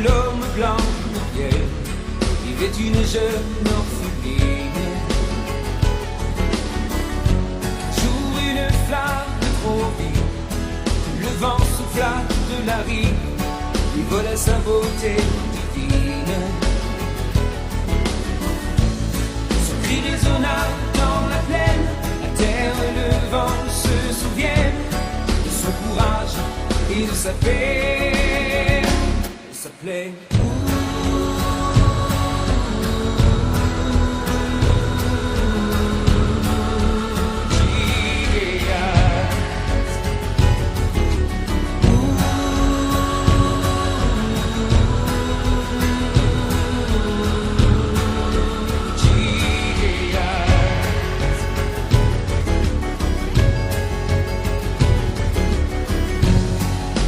l'homme blanc devienne, vivait une jeune orpheline. Un jour une flamme de trop vive, le vent souffla de la rive, lui vola sa beauté divine. Son cri résonna dans la plaine, la terre et le vent se souviennent de son courage et de sa paix, de sa plaie.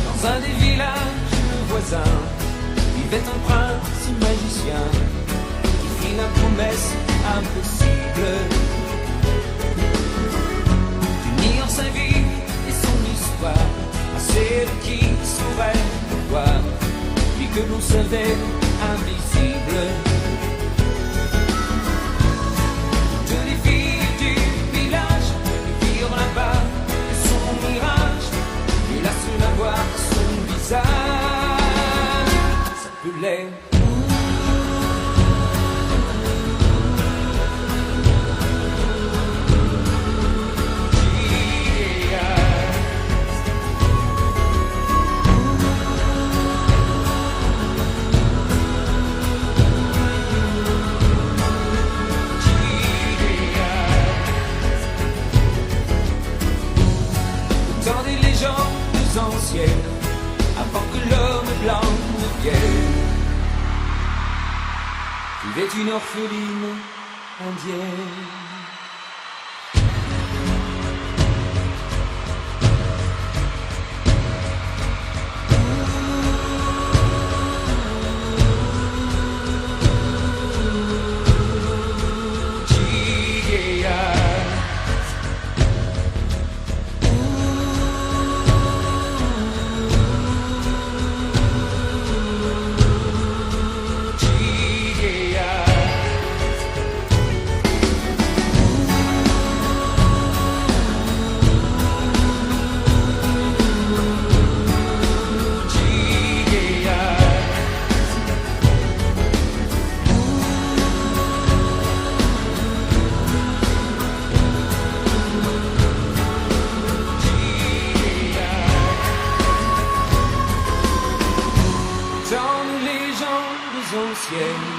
Dans un des villages voisins vivait un prince magicien qui fit la promesse impossible d'unir sa vie et son histoire à celle qui saurait voir, lui que l'on savait invisible. Toutes les filles du village virent là-bas son mirage, et la seule à voir son visage s'appelait dans des légendes anciennes, avant que l'homme blanc ne vienne, vivait une orpheline indienne. Dans nos légendes anciennes,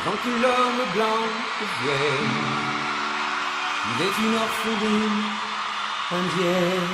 avant que l'homme blanc vienne, il est une orpheline indienne.